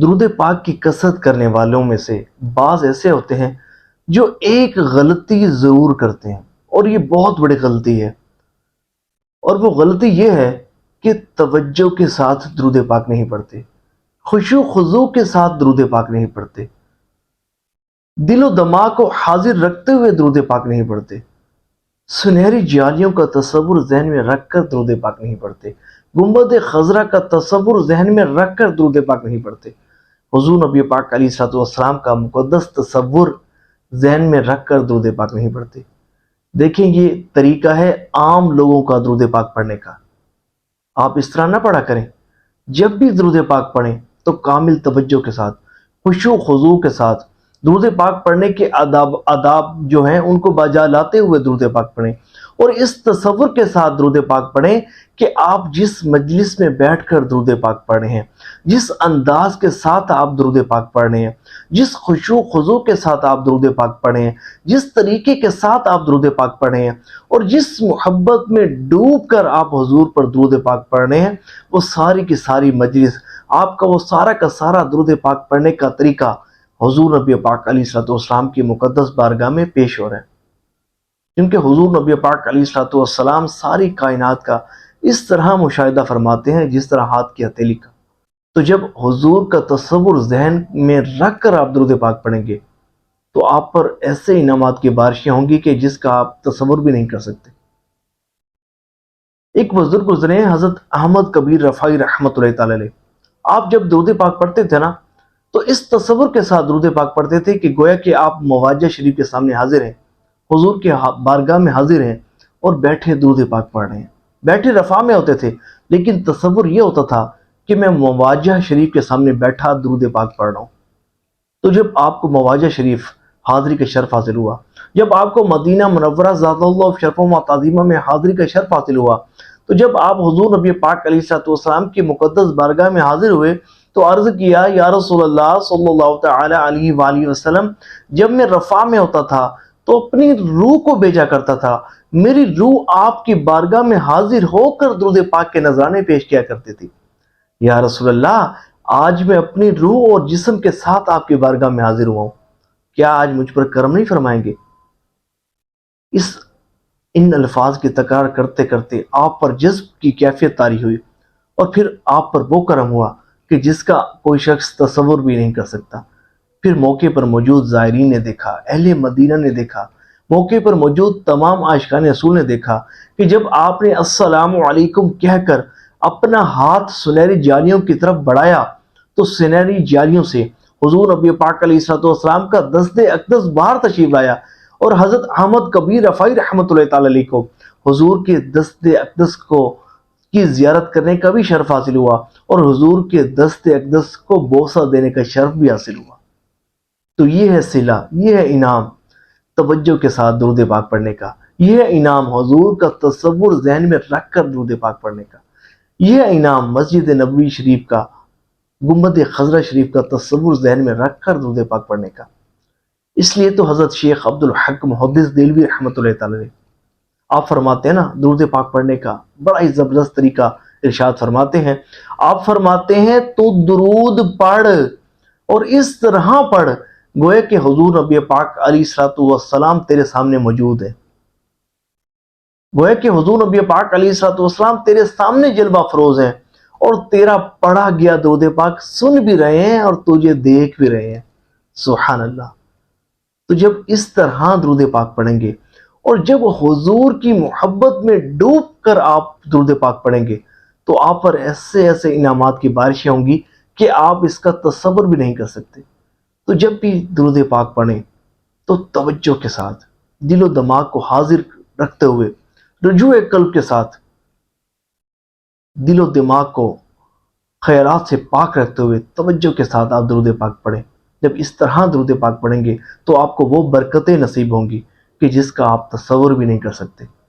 درود پاک کی کثرت کرنے والوں میں سے بعض ایسے ہوتے ہیں جو ایک غلطی ضرور کرتے ہیں، اور یہ بہت بڑی غلطی ہے، اور وہ غلطی یہ ہے کہ توجہ کے ساتھ درود پاک نہیں پڑھتے، خشوع خضوع کے ساتھ درود پاک نہیں پڑھتے، دل و دماغ کو حاضر رکھتے ہوئے درود پاک نہیں پڑھتے، سنہری جالیوں کا تصور ذہن میں رکھ کر درود پاک نہیں پڑھتے، گنبد خضرا کا تصور ذہن میں رکھ کر درود پاک نہیں پڑھتے، حضور نبی پاک علیہ الصلوۃ والسلام کا مقدس تصور ذہن میں رکھ کر درود پاک نہیں پڑھتے۔ دیکھیں، یہ طریقہ ہے عام لوگوں کا درود پاک پڑھنے کا۔ آپ اس طرح نہ پڑھا کریں۔ جب بھی درود پاک پڑھیں تو کامل توجہ کے ساتھ، خشوع و خضوع کے ساتھ، درود پاک پڑھنے کے آداب جو ہیں ان کو بجا لاتے ہوئے درود پاک پڑھیں، اور اس تصور کے ساتھ درود پاک پڑھیں کہ آپ جس مجلس میں بیٹھ کر درود پاک پڑھ رہے ہیں، جس انداز کے ساتھ آپ درود پاک پڑھ رہے ہیں، جس خشوع و خضوع کے ساتھ آپ درود پاک پڑھ رہے ہیں، جس طریقے کے ساتھ آپ درود پاک پڑھ رہے ہیں، اور جس محبت میں ڈوب کر آپ حضور پر درود پاک پڑھ رہے ہیں، وہ ساری کی ساری مجلس، آپ کا وہ سارا کا سارا درود پاک پڑھنے کا طریقہ حضور نبی پاک علیہ الصلوۃ والسلام کی مقدس بارگاہ میں پیش ہو رہا ہے، کیونکہ حضور نبی پاک علیہ الصلوۃ والسلام ساری کائنات کا اس طرح مشاہدہ فرماتے ہیں جس طرح ہاتھ کی ہتھیلی کا۔ تو جب حضور کا تصور ذہن میں رکھ کر آپ درود پاک پڑھیں گے تو آپ پر ایسے انعامات کی بارشیں ہوں گی کہ جس کا آپ تصور بھی نہیں کر سکتے۔ ایک بزرگ گزرے ہیں، حضرت احمد کبیر رفاعی رحمۃ اللہ تعالی علیہ۔ آپ جب درود پاک پڑھتے تھے نا تو اس تصور کے ساتھ درود پاک پڑھتے تھے کہ گویا کہ آپ مواجہ شریف کے سامنے حاضر ہیں، حضور کے بارگاہ میں حاضر ہیں، اور بیٹھے درود پاک پڑھ رہے ہیں۔ بیٹھے رفع میں ہوتے تھے، لیکن تصور یہ ہوتا تھا کہ میں مواجہ شریف کے سامنے بیٹھا درود پاک پڑھ رہا ہوں۔ تو جب آپ کو مواجہ شریف حاضری کا شرف حاصل ہوا، جب آپ کو مدینہ منورہ ذات اللہ شرف و تعظیمہ میں حاضری کا شرف حاصل ہوا، تو جب آپ حضور نبی پاک علیہ الصلوۃ والسلام کی مقدس بارگاہ میں حاضر ہوئے تو عرض کیا، یا رسول اللہ صلی اللہ تعالی علیہ وآلہ وسلم، جب میں رفع میں ہوتا تھا تو اپنی روح کو بھیجا کرتا تھا، میری روح آپ کی بارگاہ میں حاضر ہو کر درود پاک کے نذرانے پیش کیا کرتی تھی۔ یا رسول اللہ، آج میں اپنی روح اور جسم کے ساتھ آپ کی بارگاہ میں حاضر ہوا ہوں، کیا آج مجھ پر کرم نہیں فرمائیں گے؟ ان الفاظ کی تکرار کرتے کرتے آپ پر جذب کی کیفیت طاری ہوئی، اور پھر آپ پر وہ کرم ہوا کہ جس کا کوئی شخص تصور بھی نہیں کر سکتا۔ پھر موقع پر موجود زائرین نے دیکھا، اہل مدینہ نے دیکھا، موقع پر موجود تمام عاشقان رسول نے دیکھا کہ جب آپ نے السلام علیکم کہہ کر اپنا ہاتھ سنہری جالیوں کی طرف بڑھایا تو سنہری جالیوں سے حضور نبی پاک علیہ الصلوۃ والسلام کا دست اقدس باہر تشریف لایا، اور حضرت احمد کبیر رفاعی رحمۃ اللہ تعالی علیہ کو حضور کے دست اقدس کی زیارت کرنے کا بھی شرف حاصل ہوا، اور حضور کے دست اقدس کو بوسہ دینے کا شرف بھی حاصل ہوا۔ تو یہ ہے صلہ، یہ ہے انعام توجہ کے ساتھ درود پاک پڑھنے کا، یہ ہے انعام حضور کا تصور ذہن میں رکھ کر درود پاک پڑھنے کا، یہ ہے انعام مسجد نبوی شریف کا، گنبد خضرا شریف کا تصور ذہن میں رکھ کر درود پاک پڑھنے کا۔ اس لیے تو حضرت شیخ عبد الحق محدث دہلوی رحمۃ اللہ تعالی علیہ، آپ فرماتے ہیں نا درود پاک پڑھنے کا بڑا ہی زبردست طریقہ ارشاد فرماتے ہیں۔ آپ فرماتے ہیں تو درود پڑھ اور اس طرح پڑھ گویا کہ حضور نبی پاک علیہ الصلوۃ والسلام تیرے سامنے موجود ہے، گویا کہ حضور نبی پاک علیہ الصلوۃ والسلام تیرے سامنے جلوہ افروز ہیں، اور تیرا پڑھا گیا درود پاک سن بھی رہے ہیں اور تجھے دیکھ بھی رہے ہیں۔ سبحان اللہ۔ تو جب اس طرح درود پاک پڑھیں گے اور جب حضور کی محبت میں ڈوب کر آپ درود پاک پڑھیں گے تو آپ پر ایسے ایسے انعامات کی بارشیں ہوں گی کہ آپ اس کا تصور بھی نہیں کر سکتے۔ تو جب بھی درود پاک پڑھیں تو توجہ کے ساتھ، دل و دماغ کو حاضر رکھتے ہوئے، رجوع قلب کے ساتھ، دل و دماغ کو خیرات سے پاک رکھتے ہوئے توجہ کے ساتھ آپ درود پاک پڑھیں۔ جب اس طرح درود پاک پڑھیں گے تو آپ کو وہ برکتیں نصیب ہوں گی کہ جس کا آپ تصور بھی نہیں کر سکتے۔